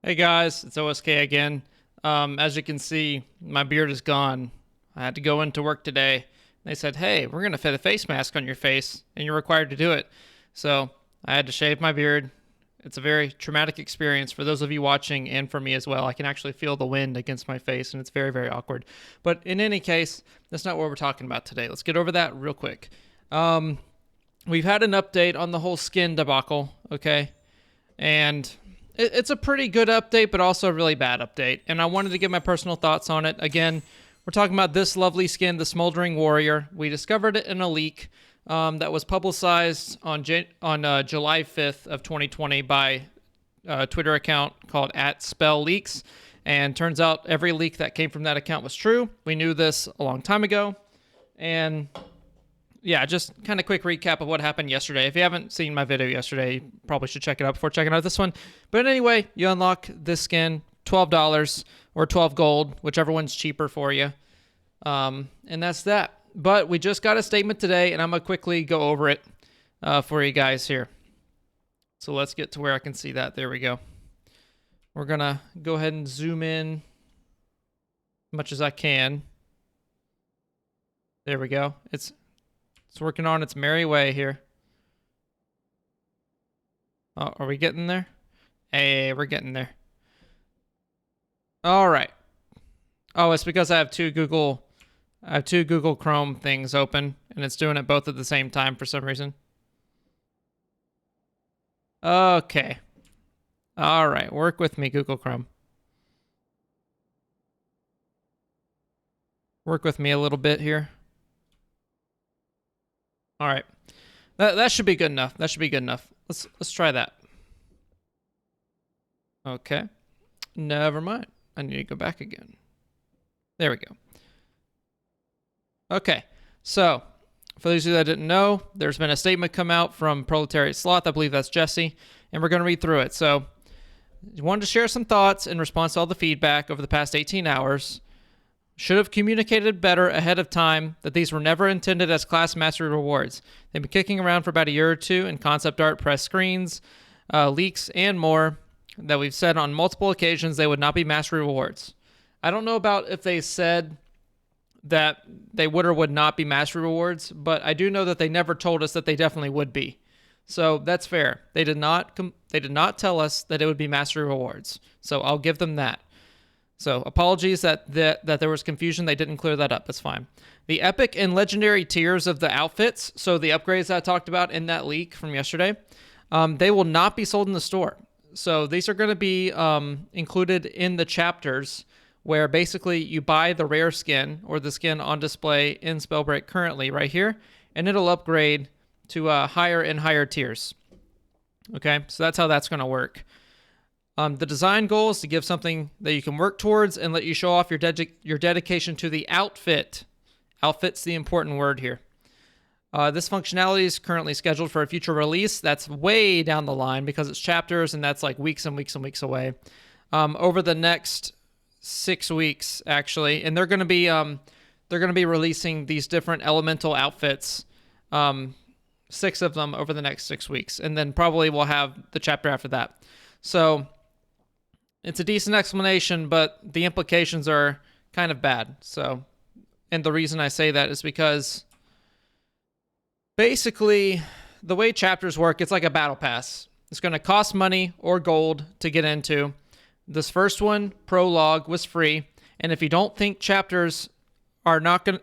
Hey guys, it's OSK again. As you can see, my beard is gone. I had to go into work today. They said, hey, we're going to fit a face mask on your face, and you're required to do it. So I had to shave my beard. It's a very traumatic experience for those of you watching and for me as well. I can actually feel the wind against my face, and it's very, very awkward. But in any case, that's not what we're talking about today. Let's get over that real quick. We've had an update on the whole skin debacle, okay? And it's a pretty good update, but also a really bad update. And I wanted to give my personal thoughts on it. Again, we're talking about this lovely skin, the Smoldering Warrior. We discovered it in a leak that was publicized on July 5th of 2020 by a Twitter account called @SpellLeaks. And turns out every leak that came from that account was true. We knew this a long time ago. And yeah, just kind of quick recap of what happened yesterday. If you haven't seen my video yesterday, you probably should check it out before checking out this one. But anyway, you unlock this skin, $12 or 12 gold, whichever one's cheaper for you. And that's that. But we just got a statement today, and I'm going to quickly go over it for you guys here. So let's get to where I can see that. There we go. We're going to go ahead and zoom in as much as I can. There we go. It's working on its merry way here. Oh, are we getting there? Hey, we're getting there. All right. Oh, it's because I have two Google Chrome things open, and it's doing it both at the same time for some reason. Okay. All right, work with me, Google Chrome. Work with me a little bit here. All right, that should be good enough. That should be good enough. Let's try that. Okay, never mind. I need to go back again. There we go. Okay, so for those of you that didn't know, there's been a statement come out from Proletariat Sloth. I believe that's Jesse, and we're going to read through it. So, I wanted to share some thoughts in response to all the feedback over the past 18 hours. Should have communicated better ahead of time that these were never intended as class mastery rewards. They've been kicking around for about a year or two in concept art, press screens, leaks, and more that we've said on multiple occasions they would not be mastery rewards. I don't know about if they said that they would or would not be mastery rewards, but I do know that they never told us that they definitely would be. So that's fair. They did not tell us that it would be mastery rewards. So I'll give them that. So apologies that there was confusion. They didn't clear that up. That's fine. The epic and legendary tiers of the outfits, so the upgrades that I talked about in that leak from yesterday, they will not be sold in the store. So these are going to be included in the chapters where basically you buy the rare skin or the skin on display in Spellbreak currently right here, and it'll upgrade to higher and higher tiers. Okay, so that's how that's going to work. The design goal is to give something that you can work towards and let you show off your dedication to the outfit. Outfit's the important word here. This functionality is currently scheduled for a future release. That's way down the line because it's chapters, and that's like weeks and weeks and weeks away. Over the next 6 weeks, actually, and they're going to be releasing these different elemental outfits. 6 of them over the next 6 weeks, and then probably we'll have the chapter after that. So it's a decent explanation, but the implications are kind of bad. So, and the reason I say that is because basically the way chapters work, it's like a battle pass. It's going to cost money or gold to get into. This first one, Prologue, was free, and if you don't think chapters are not going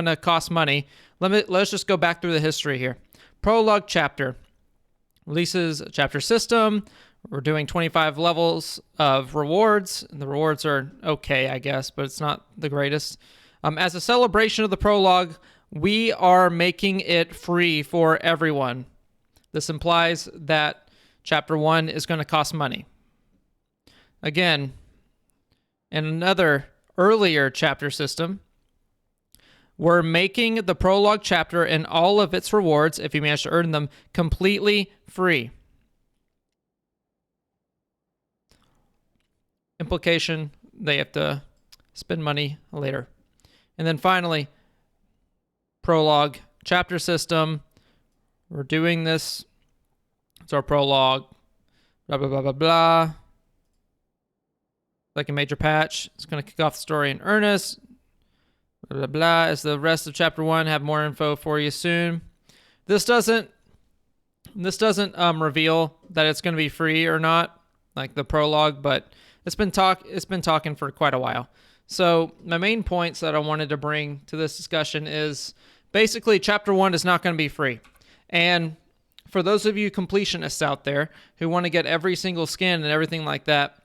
to cost money, let's just go back through the history here. Prologue chapter releases a chapter system. We're doing 25 levels of rewards, and the rewards are okay, I guess, but it's not the greatest. As a celebration of the prologue, we are making it free for everyone. This implies that chapter 1 is going to cost money. Again, in another earlier chapter system, we're making the prologue chapter and all of its rewards, if you manage to earn them, completely free. Implication, they have to spend money later. And then finally, prologue chapter system. We're doing this. It's our prologue. Blah, blah, blah, blah, blah. like a major patch. It's going to kick off the story in earnest. Blah, blah, blah. As the rest of chapter 1, have more info for you soon. This doesn't reveal that it's going to be free or not, like the prologue, but it's been talking for quite a while. So my main points that I wanted to bring to this discussion is basically chapter 1 is not going to be free. And for those of you completionists out there who want to get every single skin and everything like that,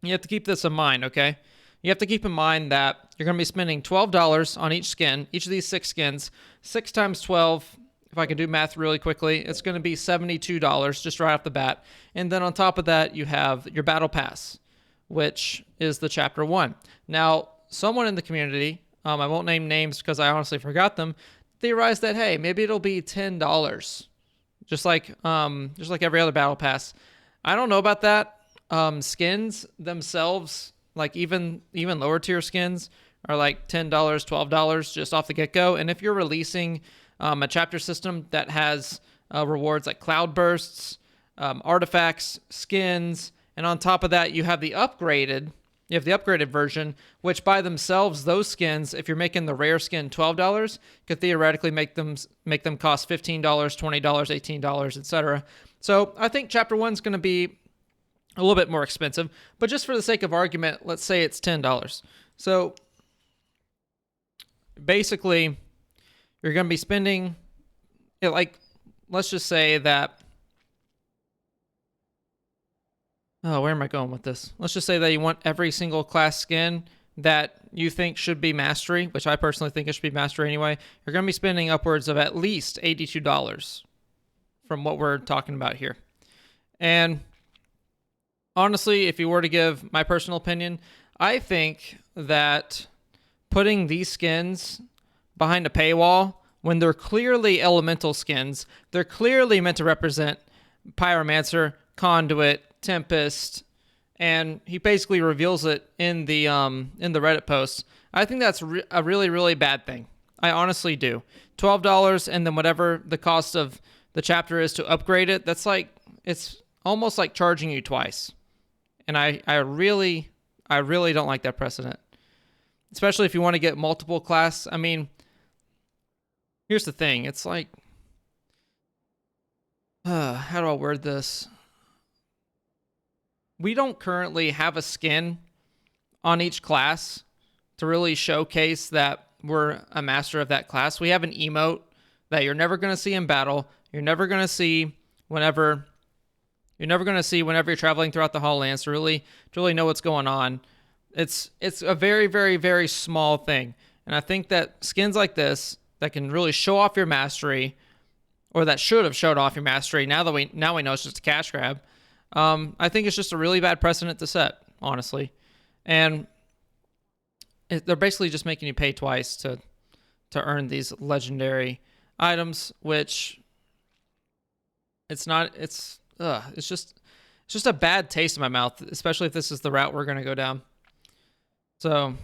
you have to keep this in mind, okay? You have to keep in mind that you're going to be spending $12 on each skin, each of these 6 skins. 6 times 12, if I can do math really quickly, it's going to be $72 just right off the bat. And then on top of that, you have your battle pass, which is the chapter 1. Now, someone in the community, I won't name names because I honestly forgot them, theorized that, hey, maybe it'll be $10, just like every other battle pass. I don't know about that. Skins themselves, like even lower tier skins, are like $10, $12 just off the get-go. And if you're releasing a chapter system that has rewards like cloud bursts, artifacts, skins, and on top of that you have the upgraded version, which by themselves, those skins, if you're making the rare skin $12, could theoretically make them cost $15, $20, $18, etc. So I think chapter 1 is going to be a little bit more expensive, but just for the sake of argument, let's say it's $10. So basically, you're going to be spending, let's just say that, where am I going with this? Let's just say that you want every single class skin that you think should be mastery, which I personally think it should be mastery anyway. You're going to be spending upwards of at least $82 from what we're talking about here. And honestly, if you were to give my personal opinion, I think that putting these skins behind a paywall, when they're clearly elemental skins, they're clearly meant to represent Pyromancer, Conduit, Tempest, and he basically reveals it in the Reddit post. I think that's a really, really bad thing. I honestly do. $12 and then whatever the cost of the chapter is to upgrade it, it's almost like charging you twice. And I really don't like that precedent. Especially if you want to get multiple class. I mean, here's the thing. It's like, how do I word this? We don't currently have a skin on each class to really showcase that we're a master of that class. We have an emote that you're never going to see in battle. You're never going to see whenever you're traveling throughout the Halllands to really know what's going on. It's a very, very, very small thing. And I think that skins like this that can really show off your mastery, or that should have showed off your mastery, now we know it's just a cash grab, I think it's just a really bad precedent to set, honestly. And they're basically just making you pay twice to earn these legendary items, which it's just a bad taste in my mouth, especially if this is the route we're going to go down. So,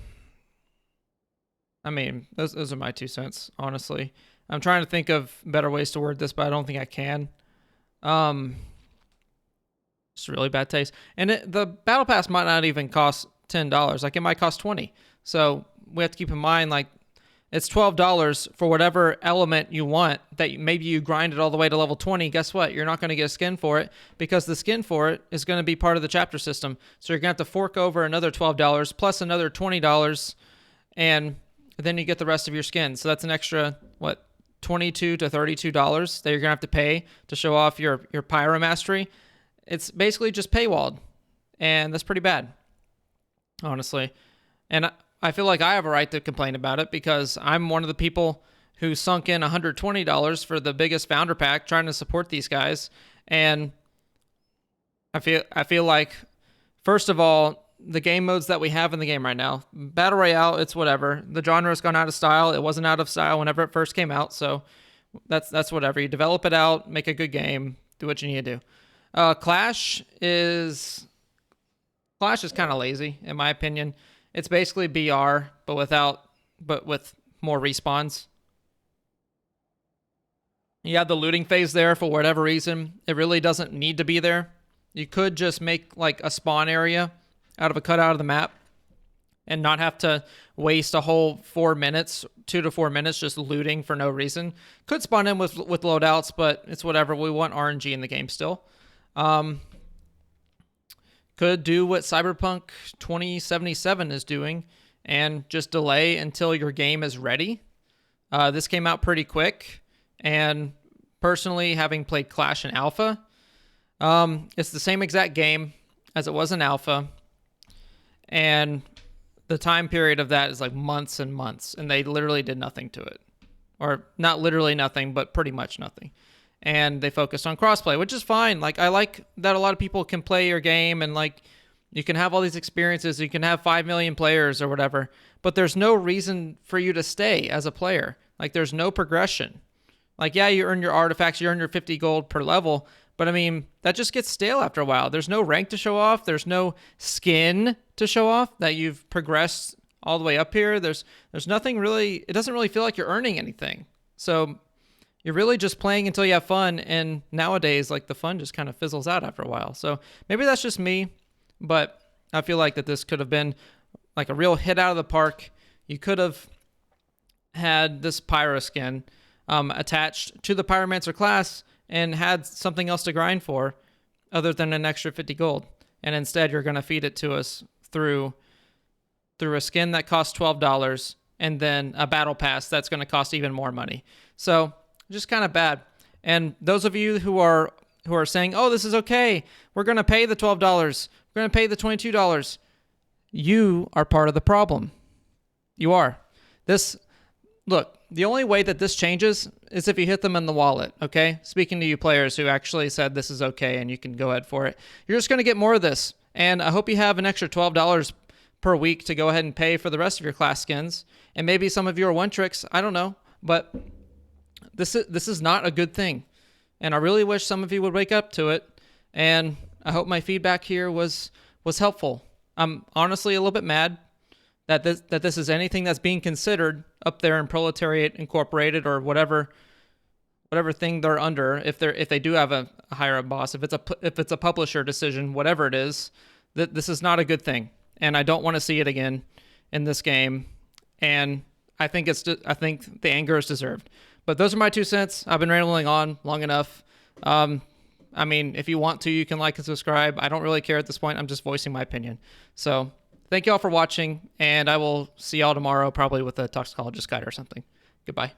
I mean, those are my 2 cents, honestly. I'm trying to think of better ways to word this, but I don't think I can. It's really bad taste. And the battle pass might not even cost $10. Like, it might cost $20. So we have to keep in mind, like, it's $12 for whatever element you want, that maybe you grind it all the way to level 20. Guess what? You're not going to get a skin for it, because the skin for it is going to be part of the chapter system. So you're going to have to fork over another $12 plus another $20, and then you get the rest of your skins. So that's an extra, $22 to $32 that you're going to have to pay to show off your pyro mastery. It's basically just paywalled, and that's pretty bad, honestly. And I feel like I have a right to complain about it, because I'm one of the people who sunk in $120 for the biggest founder pack trying to support these guys. And I feel like, first of all, the game modes that we have in the game right now, Battle Royale, it's whatever. The genre has gone out of style. It wasn't out of style whenever it first came out, so that's whatever. You develop it out, make a good game, do what you need to do. Clash is kind of lazy, in my opinion. It's basically BR, but with more respawns. You have the looting phase there for whatever reason. It really doesn't need to be there. You could just make like a spawn area out of a cutout of the map and not have to waste a whole 4 minutes, 2 to 4 minutes just looting for no reason. Could spawn in with loadouts, but it's whatever. We want RNG in the game still. Could do what Cyberpunk 2077 is doing and just delay until your game is ready. This came out pretty quick, and personally, having played Clash in alpha, it's the same exact game as it was in alpha, and the time period of that is like months and months, and they literally did nothing to it. Or not literally nothing, but pretty much nothing. And they focused on crossplay, which is fine. Like, I like that a lot of people can play your game, and like you can have all these experiences, you can have 5 million players or whatever, but there's no reason for you to stay as a player. Like, there's no progression. Like, yeah, you earn your artifacts, you earn your 50 gold per level, but I mean, that just gets stale after a while. There's no rank to show off. There's no skin to show off that you've progressed all the way up here. There's nothing really, it doesn't really feel like you're earning anything. So you're really just playing until you have fun, and nowadays, like, the fun just kind of fizzles out after a while. So maybe that's just me, but I feel like that this could have been like a real hit out of the park. You could have had this Pyro skin attached to the Pyromancer class and had something else to grind for other than an extra 50 gold. And instead, you're going to feed it to us through a skin that costs $12 and then a battle pass that's going to cost even more money. So just kind of bad. And those of you who are saying, oh, this is okay, we're going to pay the $12, we're going to pay the $22, you are part of the problem. You are. Look, the only way that this changes is if you hit them in the wallet, okay? Speaking to you players who actually said this is okay and you can go ahead for it. You're just going to get more of this. And I hope you have an extra $12 per week to go ahead and pay for the rest of your class skins. And maybe some of you are one tricks, I don't know. But this is not a good thing. And I really wish some of you would wake up to it. And I hope my feedback here was helpful. I'm honestly a little bit mad that this is anything that's being considered up there in Proletariat Incorporated or whatever thing they're under. If they do have a hire a boss, if it's a publisher decision, whatever it is, this is not a good thing, and I don't want to see it again in this game. And I think the anger is deserved. But those are my 2 cents. I've been rambling on long enough. I mean, if you want to, you can like and subscribe. I don't really care at this point. I'm just voicing my opinion. So thank you all for watching, and I will see y'all tomorrow, probably with a toxicologist guide or something. Goodbye.